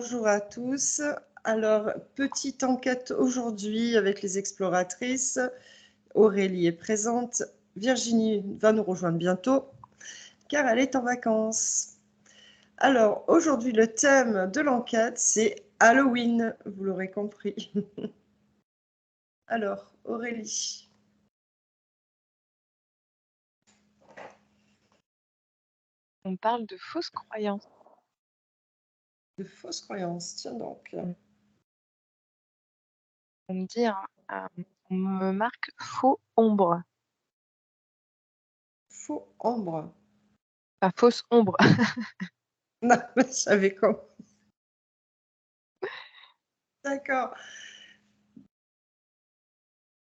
Bonjour à tous. Alors, petite enquête aujourd'hui avec les exploratrices. Aurélie est présente. Virginie va nous rejoindre bientôt car elle est en vacances. Alors, aujourd'hui, le thème de l'enquête, c'est Halloween, vous l'aurez compris. Alors, Aurélie. On parle de fausses croyances. De fausses croyances, tiens donc. On me dit, on me marque faux ombre. Faux ombre. Enfin, fausse ombre. Non, mais je savais quoi. D'accord.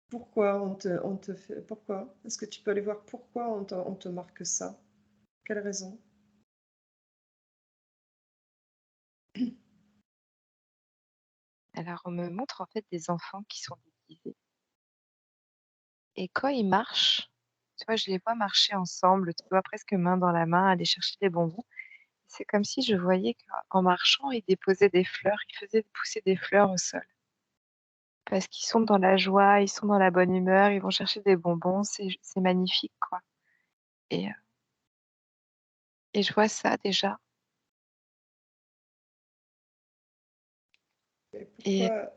Pourquoi on te fait. Pourquoi? Est-ce que tu peux aller voir pourquoi on te marque ça? Quelle raison? Alors, on me montre en fait des enfants qui sont déguisés. Et quand ils marchent, tu vois, je les vois marcher ensemble, tu vois, presque main dans la main, aller chercher des bonbons. C'est comme si je voyais qu'en marchant, ils déposaient des fleurs, ils faisaient pousser des fleurs au sol. Parce qu'ils sont dans la joie, ils sont dans la bonne humeur, ils vont chercher des bonbons, c'est magnifique, quoi. Et, euh, et je vois ça déjà. Et Et, pourquoi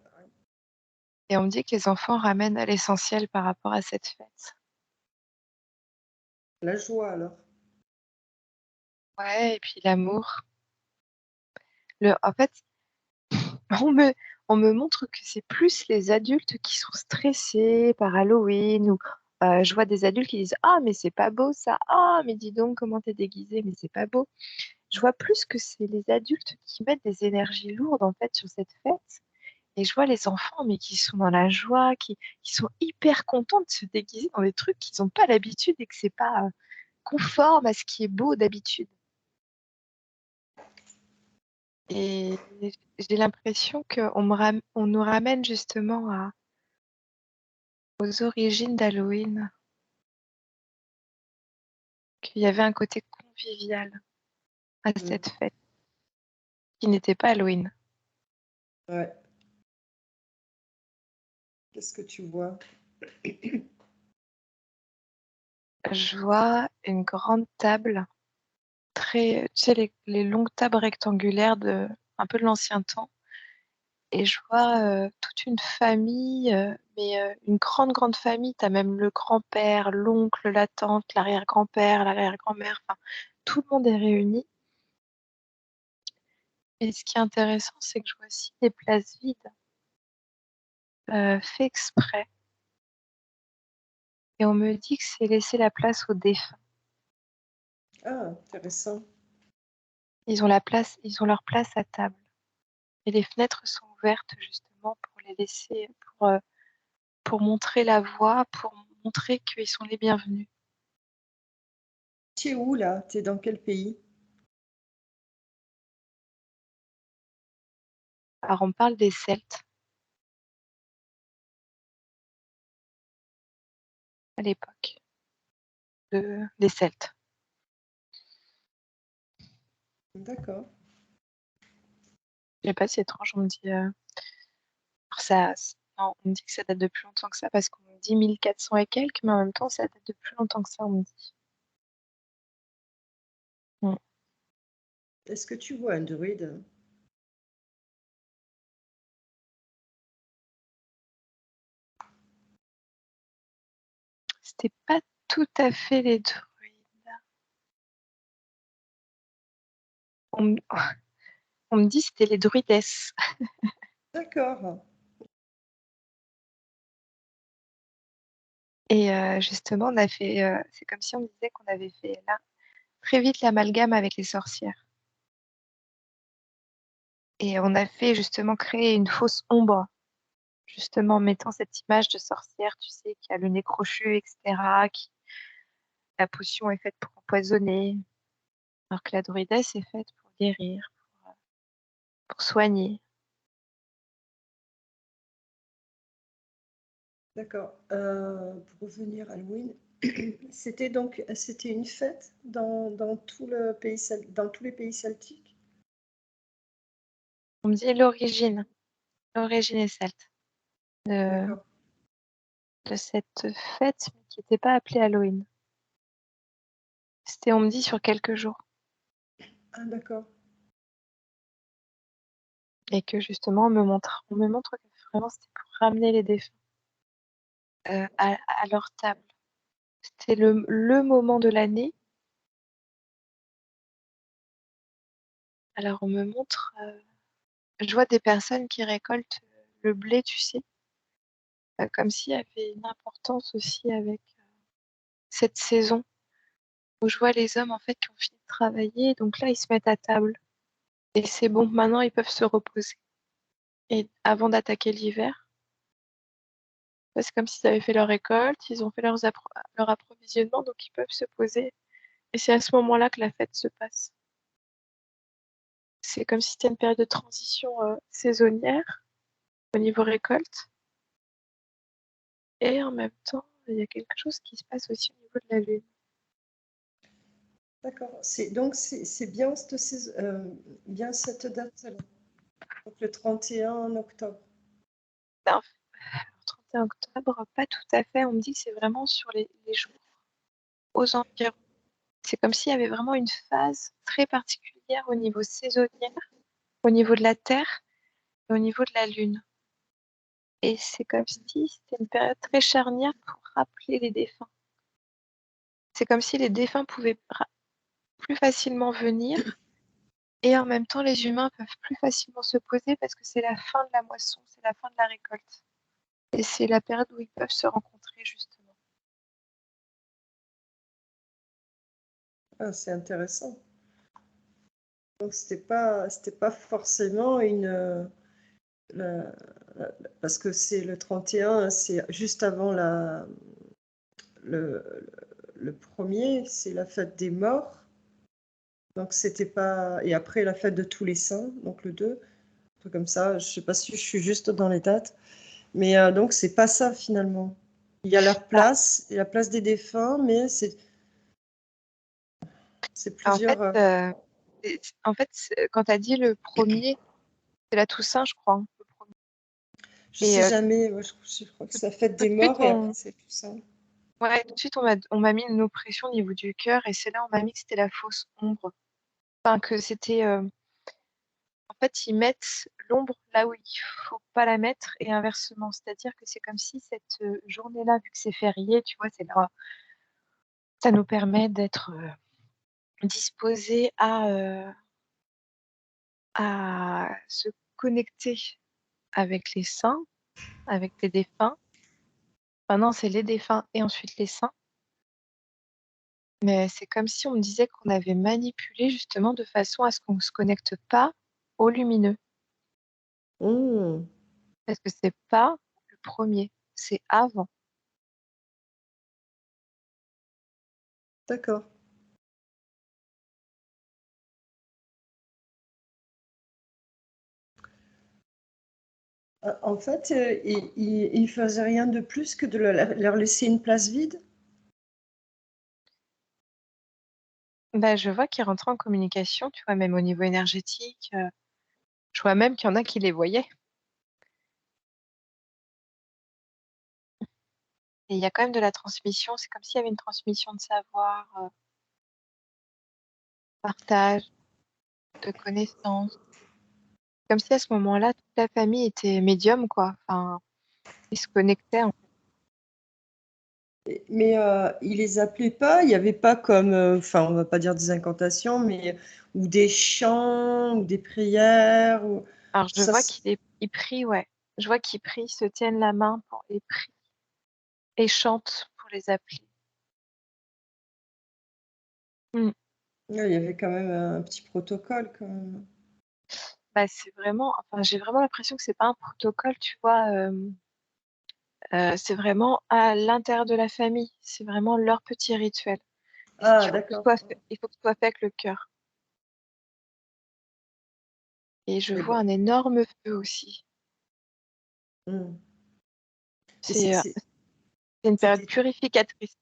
et on me dit que les enfants ramènent à l'essentiel par rapport à cette fête. la joie alors? Ouais, et puis l'amour. En fait, on me, on me montre que c'est plus les adultes qui sont stressés par Halloween ou je vois des adultes qui disent ah, mais c'est pas beau ça. Ah, mais dis donc, comment t'es déguisé, mais c'est pas beau. Je vois plus que c'est les adultes qui mettent des énergies lourdes en fait sur cette fête. Et je vois les enfants, mais qui sont dans la joie, qui sont hyper contents de se déguiser dans des trucs qu'ils n'ont pas l'habitude et que c'est pas conforme à ce qui est beau d'habitude. Et j'ai l'impression on nous ramène justement aux origines d'Halloween, qu'il y avait un côté convivial à Hmm. cette fête, qui n'était pas Halloween. Ouais. Qu'est-ce que tu vois? Je vois une grande table, très, tu sais, les longues tables rectangulaires un peu de l'ancien temps. Et je vois toute une famille, mais une grande, grande famille. Tu as même le grand-père, l'oncle, la tante, l'arrière-grand-père, l'arrière-grand-mère. Enfin, tout le monde est réuni. Et ce qui est intéressant, c'est que je vois aussi des places vides, fait exprès. Et on me dit que c'est laisser la place aux défunts. Ah, intéressant. Ils ont leur place à table. Et les fenêtres sont ouvertes justement pour les laisser, pour montrer la voie, pour montrer qu'ils sont les bienvenus. Tu es où là? Tu es dans quel pays? Alors on parle des Celtes à l'époque, des Celtes. D'accord. Je sais pas, c'est étrange, on me dit ça. Non, on me dit que ça date de plus longtemps que ça parce qu'on me dit 1400 et quelques, mais en même temps, ça date de plus longtemps que ça, on me dit. Mm. Est-ce que tu vois un druide? C'était pas tout à fait les druides. On me, on me dit que c'était les druidesses. D'accord. Et justement, c'est comme si on disait qu'on avait fait là très vite l'amalgame avec les sorcières. Et on a fait justement créer une fausse ombre, justement en mettant cette image de sorcière, tu sais, qui a le nez crochu, etc., la potion est faite pour empoisonner, alors que la druidesse est faite pour guérir, pour soigner. D'accord. Pour revenir à Halloween, c'était une fête dans tout le pays dans tous les pays celtiques? On me dit l'origine est celte de, D'accord. de cette fête, mais qui n'était pas appelée Halloween. C'était, on me dit, sur quelques jours. Ah, d'accord. Et que justement, on me montre que vraiment c'était pour ramener les défunts à leur table. C'était le moment de l'année. Alors on me montre, je vois des personnes qui récoltent le blé, tu sais, comme s'il y avait une importance aussi avec cette saison, où je vois les hommes en fait qui ont fini de travailler, donc là ils se mettent à table. Et c'est bon, maintenant ils peuvent se reposer. Et avant d'attaquer l'hiver, c'est comme s'ils avaient fait leur récolte, ils ont fait leur approvisionnement, donc ils peuvent se poser. Et c'est à ce moment-là que la fête se passe. C'est comme si c'était une période de transition saisonnière au niveau récolte. Et en même temps, il y a quelque chose qui se passe aussi au niveau de la lune. D'accord. C'est bien bien cette date-là. Donc le 31 octobre. Ben, le 31 octobre, pas tout à fait. On me dit que c'est vraiment sur les jours aux environs. C'est comme s'il y avait vraiment une phase très particulière au niveau saisonnière, au niveau de la Terre et au niveau de la Lune. Et c'est comme si c'était une période très charnière pour rappeler les défunts. C'est comme si les défunts pouvaient plus facilement venir et en même temps les humains peuvent plus facilement se poser parce que c'est la fin de la moisson, c'est la fin de la récolte. Et c'est la période où ils peuvent se rencontrer justement. Ah, c'est intéressant. Donc c'était pas forcément la- parce que c'est le 31, c'est juste avant le, le premier, c'est la fête des morts. Donc c'était pas, et après la fête de tous les saints, donc le 2, un truc comme ça. Je sais pas si je suis juste dans les dates, mais donc c'est pas ça finalement. Il y a leur Ah, place, et la place des défunts, mais c'est en fait, plusieurs. quand tu as dit le premier, c'est la Toussaint, je crois, hein, le premier. Je Et sais jamais, moi, je crois que tout, c'est la fête tout des de suite, morts et après c'est tout ça. ouais, tout de suite, on m'a mis une oppression au niveau du cœur et c'est là on m'a mis que c'était la fausse ombre. Enfin, que c'était. En fait, ils mettent l'ombre là où il faut pas la mettre et inversement. C'est-à-dire que c'est comme si cette journée-là, vu que c'est férié, tu vois, c'est là, ça nous permet d'être disposés à se connecter avec les saints, avec les défunts. Enfin, non, c'est les défunts et ensuite les saints. Mais c'est comme si on me disait qu'on avait manipulé justement de façon à ce qu'on ne se connecte pas au lumineux. Hmm, Parce que c'est pas le premier, c'est avant. d'accord. En fait, il faisait rien de plus que de leur laisser une place vide. Bah, je vois qu'ils rentraient en communication, tu vois, même au niveau énergétique. Je vois même qu'il y en a qui les voyaient. Et il y a quand même de la transmission. C'est comme s'il y avait une transmission de savoir, partage, de connaissances. Comme si à ce moment-là, toute la famille était médium, quoi. Enfin, ils se connectaient. Mais il les appelait pas, il n'y avait pas comme, enfin, on va pas dire des incantations, mais ou des chants, ou des prières, ou Alors, je ça. vois ils prient, ouais. Je vois qu'ils prient, se tiennent la main pour les prient et chantent pour les appeler. Mm. Ouais, il y avait quand même un petit protocole, quand même. Bah, c'est vraiment, enfin, j'ai vraiment l'impression que c'est pas un protocole, tu vois. C'est vraiment à l'intérieur de la famille. C'est vraiment leur petit rituel. Et Ah, d'accord. il faut que ce soit fait avec le cœur. Et je Et vois bon. un énorme feu aussi. Hmm. Et C'est c'est une période c'était, purificatrice.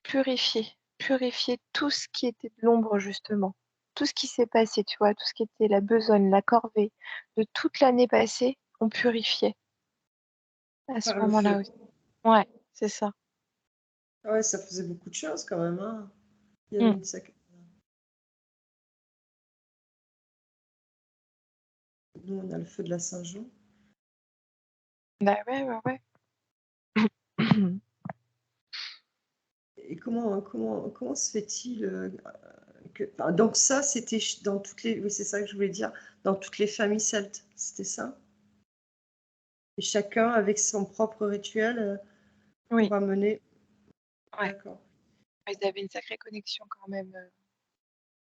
Purifier tout ce qui était de l'ombre, justement. tout ce qui s'est passé, tu vois, tout ce qui était la besogne, la corvée, de toute l'année passée, on purifiait à ce Par le moment-là feu. aussi. Ouais, c'est ça. Ah ouais, ça faisait beaucoup de choses quand même, hein. Il y avait Mm. une sacrée... Nous, on a le feu de la Saint-Jean. Bah ouais, ouais, ouais. Et comment se fait-il enfin, donc ça, c'était dans toutes les... Oui, c'est ça que je voulais dire. Dans toutes les familles celtes, c'était ça? Et chacun avec son propre rituel Oui, pour amener... ouais. D'accord. Ils avaient une sacrée connexion quand même,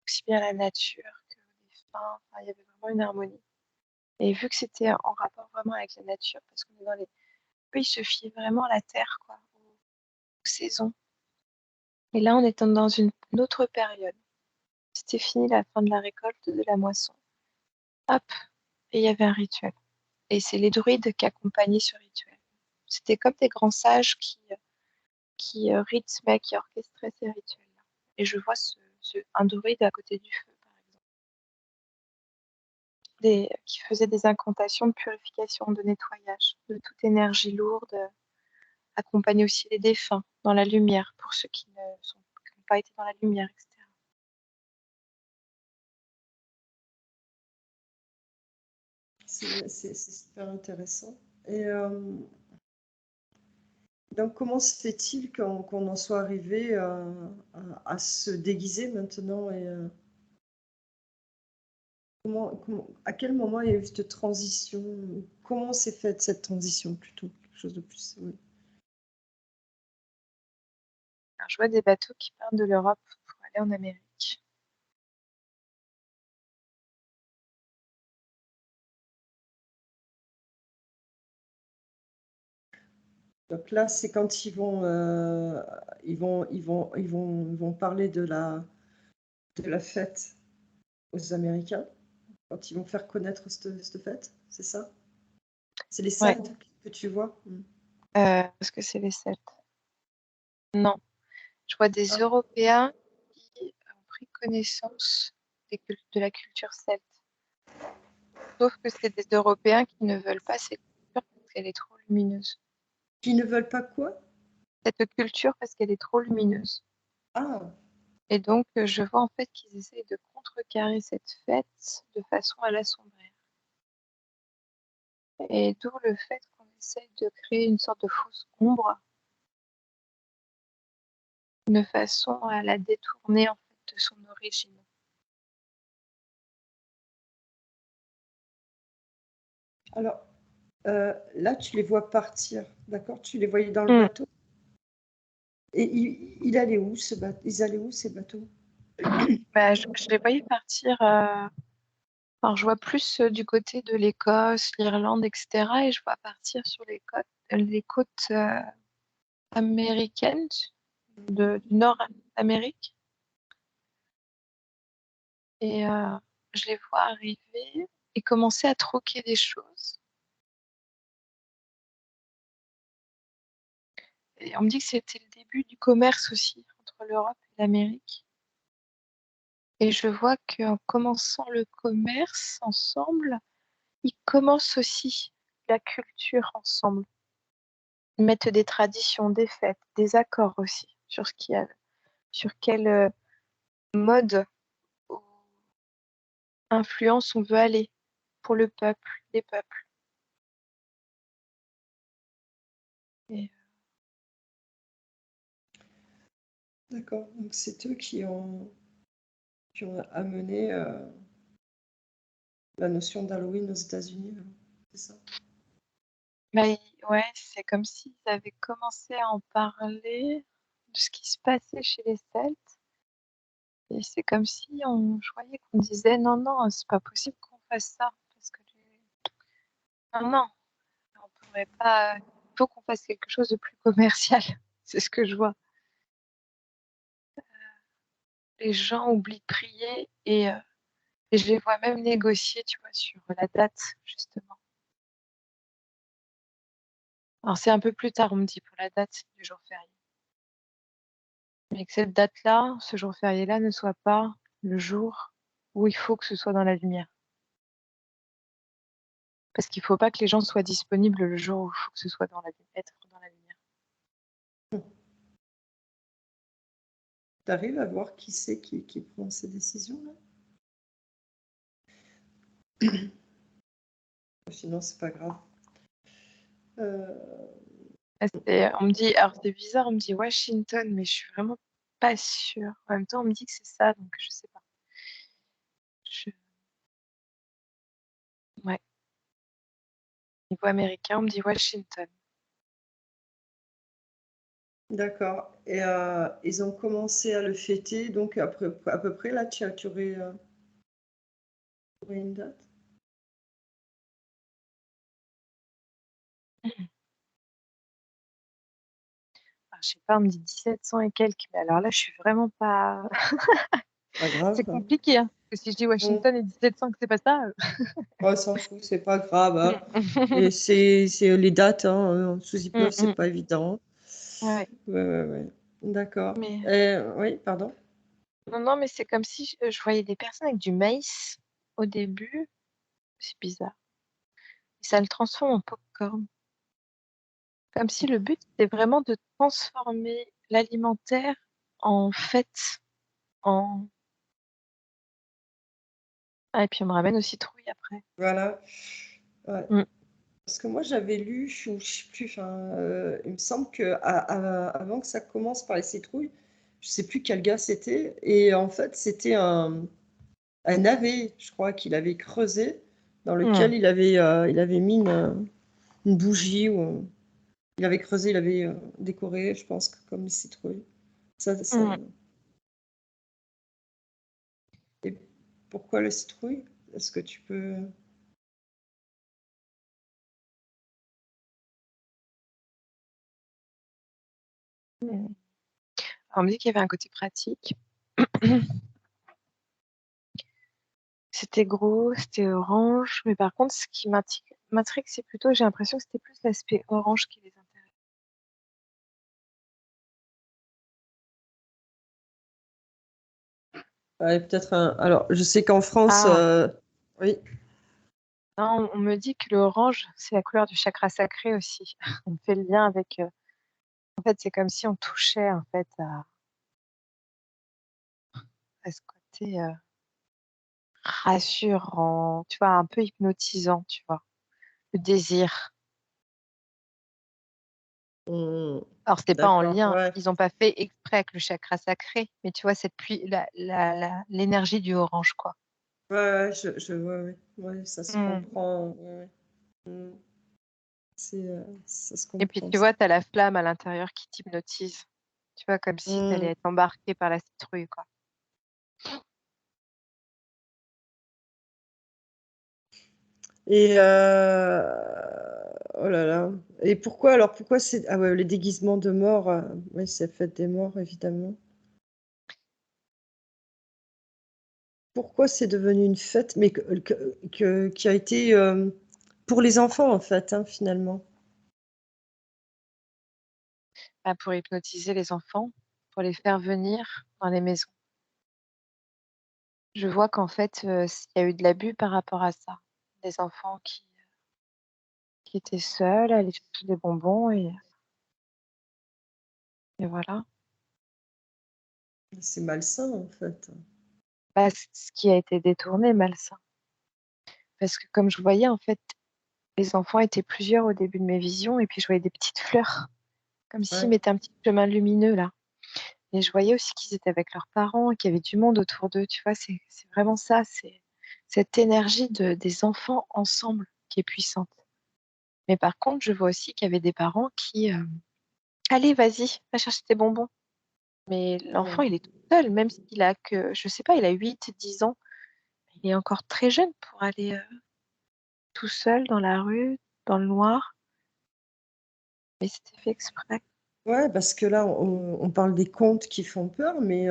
aussi bien à la nature que aux défunts. Enfin, il y avait vraiment une harmonie. Et vu que c'était en rapport vraiment avec la nature, parce qu'on est dans les... Eux, ils se fiaient vraiment à la terre, quoi, aux saisons. Et là, on était dans une autre période. C'était fini la fin de la récolte, de la moisson. Hop, et il y avait un rituel. Et c'est les druides qui accompagnaient ce rituel. C'était comme des grands sages qui rythmaient, qui orchestraient ces rituels-là. Et je vois un druide à côté du feu, par exemple, qui faisait des incantations de purification, de nettoyage, de toute énergie lourde, accompagner aussi les défunts dans la lumière, pour ceux qui n'ont pas été dans la lumière, etc. C'est super intéressant. Et donc, comment se fait-il qu'on en soit arrivé à se déguiser maintenant et à quel moment il y a eu cette transition? Comment s'est faite cette transition plutôt? Quelque chose de plus, oui. Alors, je vois des bateaux qui partent de l'Europe pour aller en Amérique. Donc là, c'est quand ils vont parler de la fête aux Américains, quand ils vont faire connaître cette fête, c'est ça? C'est les Ouais, Celtes que tu vois? Mm. parce que c'est les Celtes. Non, je vois des Ah, Européens qui ont pris connaissance de la culture celte. Sauf que c'est des Européens qui ne veulent pas cette culture parce qu'elle est trop lumineuse. qui ne veulent pas quoi? Cette culture parce qu'elle est trop lumineuse. Ah, Et donc, je vois en fait qu'ils essayent de contrecarrer cette fête de façon à l'assombrir. Et d'où le fait qu'on essaye de créer une sorte de fausse ombre de façon à la détourner en fait de son origine. alors là, tu les vois partir, d'accord? Tu les voyais dans le Mm. bateau. Et il allait où ce bateau? Ils allaient où ces bateaux? Bah, je les voyais partir. Alors, je vois plus du côté de l'Écosse, l'Irlande, etc. Et je vois partir sur les côtes américaines du Nord-Amérique. Et je les vois arriver et commencer à troquer des choses. Et on me dit que c'était le début du commerce aussi entre l'Europe et l'Amérique. Et je vois qu'en commençant le commerce ensemble, ils commencent aussi la culture ensemble. Ils mettent des traditions, des fêtes, des accords aussi sur quel mode ou influence on veut aller pour le peuple, les peuples. Et, D'accord, donc c'est eux qui ont amené la notion d'Halloween aux États-Unis, alors. C'est ça? bah, ouais, c'est comme s'ils avaient commencé à en parler de ce qui se passait chez les Celtes. Et c'est comme si je voyais qu'on disait non, non, c'est pas possible qu'on fasse ça. Parce que non, non, on pourrait pas. Il faut qu'on fasse quelque chose de plus commercial. C'est ce que je vois. Les gens oublient de prier et je les vois même négocier, tu vois, sur la date, justement. Alors, c'est un peu plus tard, on me dit, pour la date du jour férié. Mais que cette date-là, ce jour férié-là, ne soit pas le jour ou il faut que ce soit dans la lumière? Parce qu'il faut pas que les gens soient disponibles le jour où il faut que ce soit être dans la lumière. Tu arrives à voir qui c'est qui prend ces décisions-là? Sinon, c'est pas grave. On me dit, alors c'est bizarre, on me dit Washington, mais je suis vraiment pas sûre. En même temps, on me dit que c'est ça, donc je sais pas. Ouais. Niveau américain, on me dit Washington. D'accord. Et ils ont commencé à le fêter, donc à peu près, là, tu aurais une date? Je sais pas, on me dit 1700 et quelques, mais alors là, je suis vraiment pas. Pas grave. C'est compliqué, hein. Parce que si je dis Washington et 1700 que c'est pas ça. On s'en fout, c'est pas grave, hein. Mm. Et c'est les dates, hein, sous hypnose, c'est Mm. pas évident. Ouais. Ouais. D'accord. Mais Oui, pardon. non, mais c'est comme si je voyais des personnes avec du maïs au début. C'est bizarre. Et ça le transforme en popcorn. Comme si le but c'était vraiment de transformer l'alimentaire en fête, en. Ah, et puis on me ramène aux citrouilles après. Voilà. Ouais. Mm. Parce que moi, j'avais lu, ou je sais plus, enfin, il me semble que avant que ça commence par les citrouilles, je sais plus quel gars c'était, et en fait, c'était un navet, je crois, qu'il avait creusé, dans lequel Mm. il avait mis une bougie, ou il avait creusé, il avait décoré, je pense, comme les citrouilles. Ça. Mm. Et pourquoi les citrouilles? Est-ce que tu peux... Mm. Alors, on me dit qu'il y avait un côté pratique. C'était gros, c'était orange, mais par contre, ce qui m'intrigue, c'est plutôt, j'ai l'impression que c'était plus l'aspect orange qui les intéresse. Ouais, peut-être un... Alors, je sais qu'en France... Ah, Oui. non, on me dit que l'orange, c'est la couleur du chakra sacré aussi. On fait le lien avec. En fait, c'est comme si on touchait en fait à ce côté rassurant, tu vois, un peu hypnotisant, tu vois, le désir. Alors, c'était pas en D'accord, lien, ouais. ils n'ont pas fait exprès avec le chakra sacré, mais tu vois, cette pluie, l'énergie du orange, quoi. Ouais, ouais, ouais, ça se Mm. comprend. Ouais. Mm. Ça se Et puis, comprend, tu ça. vois, tu as la flamme à l'intérieur qui t'hypnotise. Tu vois, comme si tu allais Mm. être embarqué par la citrouille, quoi. Et oh là là. Et pourquoi alors? Pourquoi c'est... Ah ouais, les déguisements de mort. Oui, c'est la fête des morts, évidemment. Pourquoi c'est devenu une fête, mais qui a été pour les enfants, en fait, hein, finalement. Ah, pour hypnotiser les enfants, pour les faire venir dans les maisons. Je vois qu'en fait, il y a eu de l'abus par rapport à ça. Des enfants qui étaient seuls, allaient chercher des bonbons et voilà. C'est malsain, en fait. Bah, ce qui a été détourné, malsain. Parce que comme je voyais, en fait, les enfants étaient plusieurs au début de mes visions et puis je voyais des petites fleurs, comme s'ils Ouais. mettaient un petit chemin lumineux là. Et je voyais aussi qu'ils étaient avec leurs parents et qu'il y avait du monde autour d'eux. Tu vois, c'est vraiment ça, c'est cette énergie des enfants ensemble qui est puissante. Mais par contre, je vois aussi qu'il y avait des parents qui, allez, vas-y, va chercher tes bonbons. Mais l'enfant, Mm. il est tout seul, même s'il a que, je sais pas, il a 8, 10 ans. Il est encore très jeune pour aller tout seul dans la rue, dans le noir. Mais c'était fait exprès. Ouais, parce que là, on parle des contes qui font peur, mais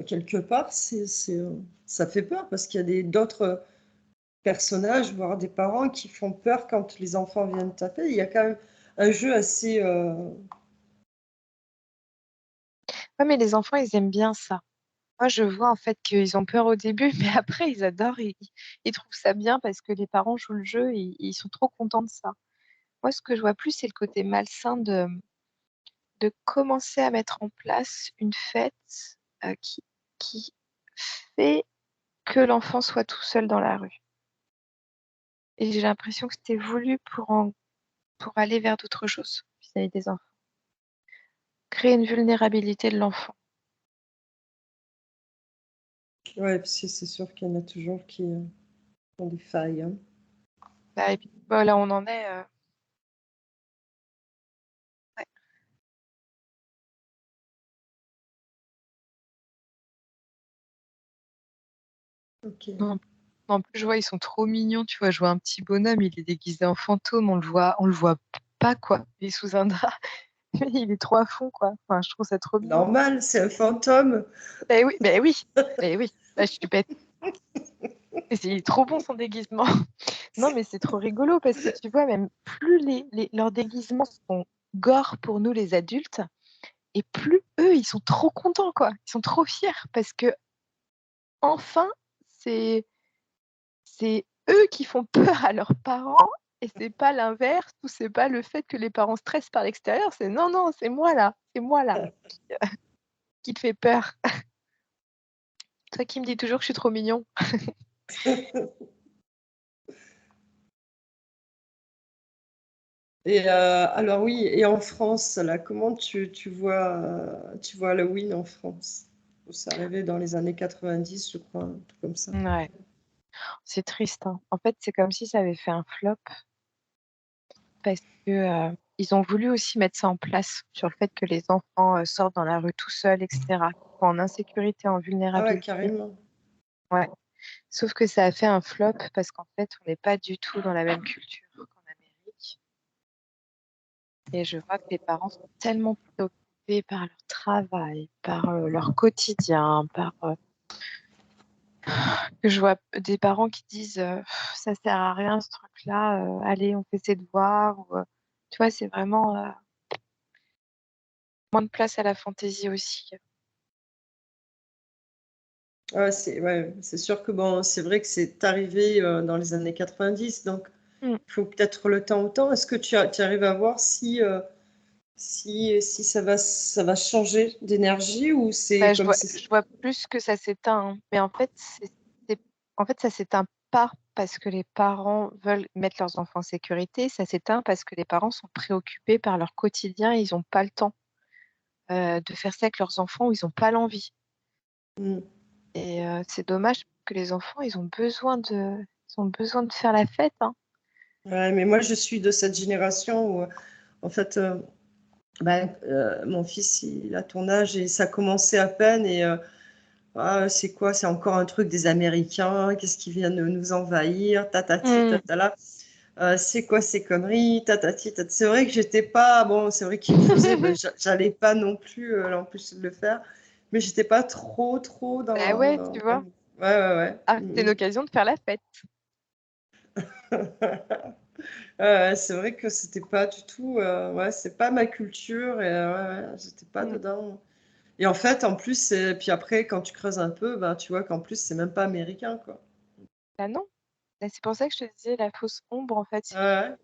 quelque part, ça fait peur parce qu'il y a d'autres personnages, voire des parents qui font peur quand les enfants viennent taper. Il y a quand même un jeu assez... Ouais, mais les enfants, ils aiment bien ça. Moi, je vois en fait qu'ils ont peur au début, mais après, ils adorent, ils trouvent ça bien parce que les parents jouent le jeu et ils sont trop contents de ça. Moi, ce que je vois plus, c'est le côté malsain de commencer à mettre en place une fête qui fait que l'enfant soit tout seul dans la rue. Et j'ai l'impression que c'était voulu pour aller vers d'autres choses vis-à-vis des enfants. Créer une vulnérabilité de l'enfant. Ouais, parce que c'est sûr qu'il y en a toujours qui ont des failles, hein. Bah, et puis, là, on en est. Ouais. Ok. En plus, je vois, ils sont trop mignons. Tu vois, je vois un petit bonhomme, il est déguisé en fantôme. On le voit pas, quoi. Il est sous un drap. Il est trop à fond, quoi. Enfin, je trouve ça trop mignon. Normal, c'est un fantôme. Ben oui, ben oui, ben oui. Là, je suis bête. Et il est trop bon son déguisement. Non, mais c'est trop rigolo parce que tu vois, même plus leurs déguisements sont gore pour nous, les adultes, et plus eux, ils sont trop contents, quoi. Ils sont trop fiers parce que enfin, c'est eux qui font peur à leurs parents et c'est pas l'inverse ou c'est pas le fait que les parents stressent par l'extérieur, c'est non, non, c'est moi là qui te fait peur. Toi qui me dis toujours que je suis trop mignon. Et alors oui, et en France, là, comment tu vois Halloween en France? Ça arrivait dans les années 90, je crois, un truc comme ça. Ouais, c'est triste, hein. En fait, c'est comme si ça avait fait un flop parce que ils ont voulu aussi mettre ça en place sur le fait que les enfants sortent dans la rue tout seuls, etc. En insécurité, en Ah ouais, vulnérabilité. carrément. Ouais. Sauf que ça a fait un flop parce qu'en fait, on n'est pas du tout dans la même culture qu'en Amérique. Et je vois que les parents sont tellement préoccupés par leur travail, par leur quotidien, que je vois des parents qui disent ça sert à rien ce truc-là, allez, on fait ses devoirs. Tu vois, c'est vraiment moins de place à la fantaisie aussi. Ouais, c'est sûr que bon, c'est vrai que c'est arrivé dans les années 90, donc Mm. il faut peut-être le temps au temps. Est-ce que tu arrives à voir si ça va changer d'énergie ou c'est Bah, je comme vois, c'est. je vois plus que ça s'éteint, hein. Mais en fait, en fait, ça s'éteint pas parce que les parents veulent mettre leurs enfants en sécurité. Ça s'éteint parce que les parents sont préoccupés par leur quotidien. Ils n'ont pas le temps de faire ça avec leurs enfants ou ils n'ont pas l'envie. Hmm. Et c'est dommage que les enfants, ils ont besoin de faire la fête, hein. Ouais, mais moi je suis de cette génération où en fait mon fils il a ton âge et ça commençait à peine et ah, c'est quoi? C'est encore un truc des Américains, qu'est-ce qui vient de nous envahir, tatati, Mm. tatala. C'est quoi ces conneries, tatati, tatata. C'est vrai que j'étais pas, bon, c'est vrai qu'il le faisait, ben, j'allais pas non plus l'empêcher de le faire, mais j'étais pas trop Bah ouais, tu vois. Ouais, ouais, ouais. Ah, c'est une occasion de faire la fête. C'est vrai que c'était pas du tout, ouais, c'est pas ma culture et ouais, j'étais pas Mm. dedans. Et en fait, en plus, puis après, quand tu creuses un peu, ben, tu vois qu'en plus, c'est même pas américain, quoi. Bah non. Bah, c'est pour ça que je te disais la fausse ombre, en fait. Ouais,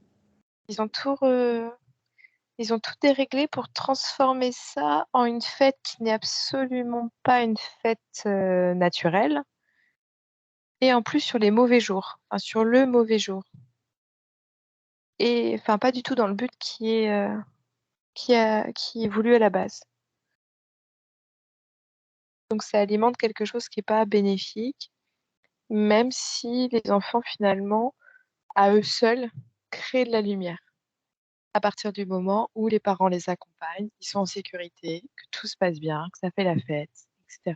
Ils ont tout Ils ont tout déréglé pour transformer ça en une fête qui n'est absolument pas une fête naturelle. Et en plus sur les mauvais jours, enfin, sur le mauvais jour. Et enfin pas du tout dans le but qui est voulu à la base. Donc ça alimente quelque chose qui n'est pas bénéfique, même si les enfants finalement, à eux seuls, créent de la lumière. À partir du moment où les parents les accompagnent, ils sont en sécurité, que tout se passe bien, que ça fait la fête, etc.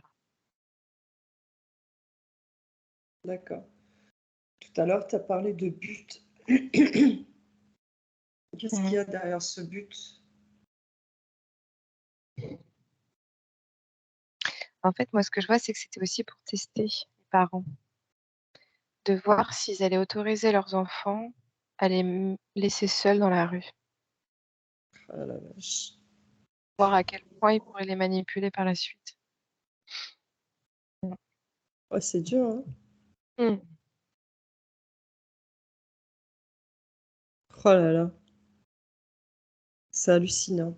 d'accord. Tout à l'heure, tu as parlé de but. Qu'est-ce qu'il y a derrière ce but? En fait, moi, ce que je vois, c'est que c'était aussi pour tester les parents, de voir s'ils allaient autoriser leurs enfants à les laisser seuls dans la rue, Ah la vache. voir à quel point ils pourraient les manipuler par la suite. Ouais, c'est dur, hein. Mm. Oh là là, c'est hallucinant.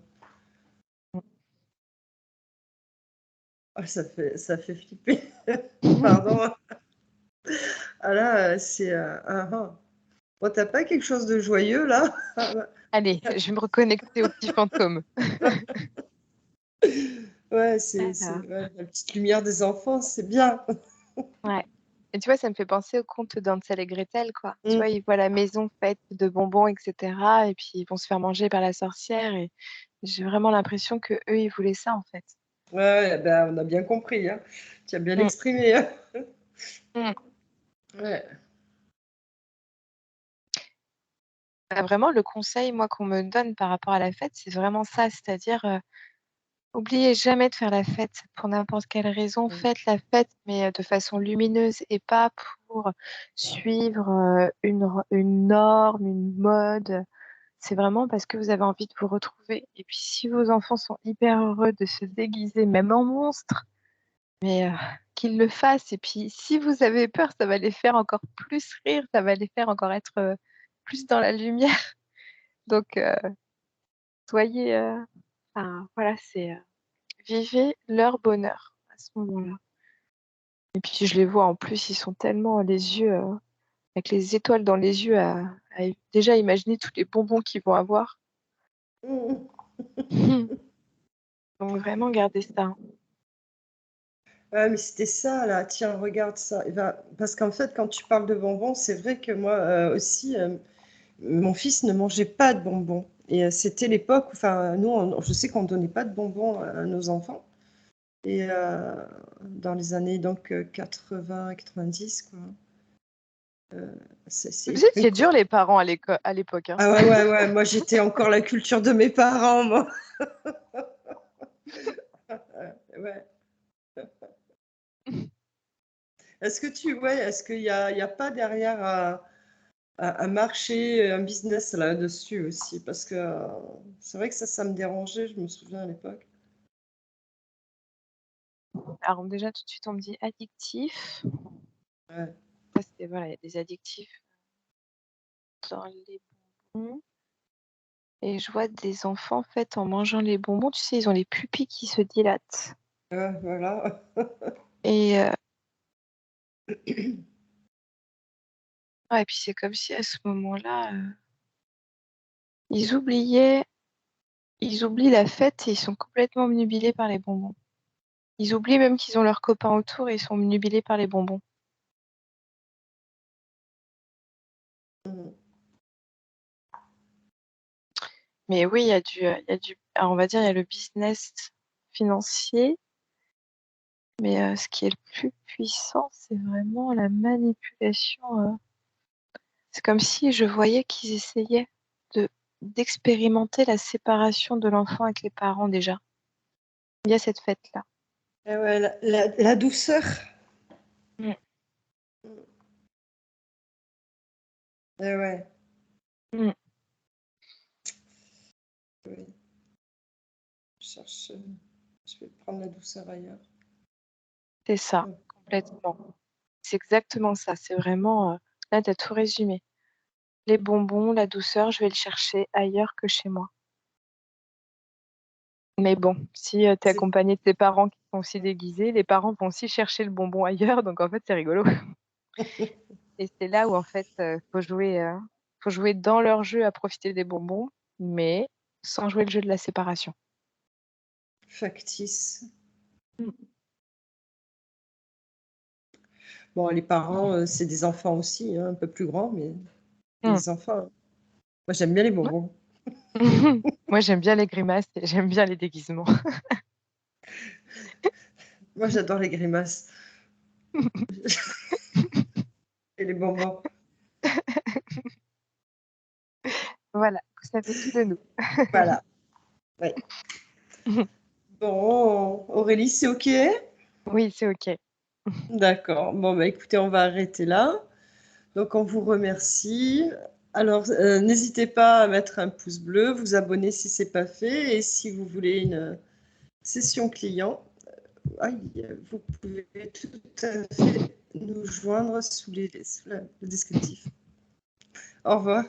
Ah, ça fait flipper. Pardon. Ah là, c'est, Bon, tu pas quelque chose de joyeux là? Allez, je vais me reconnecter au petit fantôme. Ouais, c'est Alors, ouais, la petite lumière des enfants, c'est bien. ouais. Et tu vois, ça me fait penser au conte d'Hansel et Gretel, quoi. Tu Mmh. vois, ils voient la maison faite de bonbons, etc. Et puis ils vont se faire manger par la sorcière. Et j'ai vraiment l'impression que eux, ils voulaient ça, en fait. Ouais, ouais, bah, on a bien compris, hein. Tu as bien Mm. exprimé, hein. Mm. Ouais. Bah, vraiment, le conseil, moi, qu'on me donne par rapport à la fête, c'est vraiment ça. C'est-à-dire, oubliez jamais de faire la fête pour n'importe quelle raison. Mmh. Faites la fête, mais de façon lumineuse et pas pour suivre une norme, une mode. C'est vraiment parce que vous avez envie de vous retrouver. Et puis, si vos enfants sont hyper heureux de se déguiser, même en monstre, mais qu'ils le fassent. Et puis, si vous avez peur, ça va les faire encore plus rire, ça va les faire encore être plus dans la lumière. Donc, soyez, enfin, voilà, c'est vivez leur bonheur à ce moment-là. Et puis, je les vois en plus, ils sont tellement les yeux, avec les étoiles dans les yeux, à déjà imaginer tous les bonbons qu'ils vont avoir. Mmh. Donc, vraiment, gardez ça. Hein. Ouais, mais c'était ça là, tiens, regarde ça. Et ben, parce qu'en fait, quand tu parles de bonbons, c'est vrai que moi aussi, mon fils ne mangeait pas de bonbons. Et c'était l'époque, enfin, nous, je sais qu'on ne donnait pas de bonbons à nos enfants. Et dans les années donc 80, 90, quoi. C'est Vous étiez durs, les parents, à l'époque. Hein. Ah ouais, ouais, ouais, moi j'étais encore la culture de mes parents, moi. Ouais. Est-ce qu'il y a pas derrière un marché, un business là-dessus aussi? Parce que c'est vrai que ça me dérangeait, je me souviens à l'époque. Alors, déjà, tout de suite, on me dit addictif. Ouais. Ça, c'est, voilà, il y a des addictifs dans les bonbons. Et je vois des enfants, en fait, en mangeant les bonbons, tu sais, ils ont les pupilles qui se dilatent. Ouais, voilà. Et, ouais, et puis, c'est comme si à ce moment-là, ils oubliaient, ils oublient la fête et ils sont complètement obnubilés par les bonbons. Ils oublient même qu'ils ont leurs copains autour et ils sont obnubilés par les bonbons. Mhm. Mais oui, alors on va dire, il y a le business financier, mais ce qui est le plus puissant, c'est vraiment la manipulation. C'est comme si je voyais qu'ils essayaient d'expérimenter la séparation de l'enfant avec les parents déjà. Il y a cette fête-là. Eh ouais, la douceur. Mm. Eh ouais, Mm. oui. Je vais prendre la douceur ailleurs. C'est ça, Ouais. complètement. C'est exactement ça. C'est vraiment, là, tu as tout résumé. Les bonbons, la douceur, je vais le chercher ailleurs que chez moi. Mais bon, si tu es C'est accompagné de tes parents qui sont aussi déguisés, les parents vont aussi chercher le bonbon ailleurs, donc en fait, c'est rigolo. Et c'est là où en fait, faut jouer dans leur jeu à profiter des bonbons, mais sans jouer le jeu de la séparation. factice. Mm. Bon, les parents, c'est des enfants aussi, hein, un peu plus grands, mais c'est Mm. des enfants. Hein. Moi, j'aime bien les Ouais. bonbons. Moi, j'aime bien les grimaces et j'aime bien les déguisements. Moi, j'adore les grimaces et les bonbons. Voilà, vous savez tout de nous. Voilà. Ouais. Bon, Aurélie, c'est OK? Oui, c'est OK. D'accord. Bon, bah écoutez, on va arrêter là. Donc, on vous remercie. Alors, n'hésitez pas à mettre un pouce bleu, vous abonner si ce n'est pas fait. Et si vous voulez une session client, vous pouvez tout à fait nous joindre sous le descriptif. Au revoir.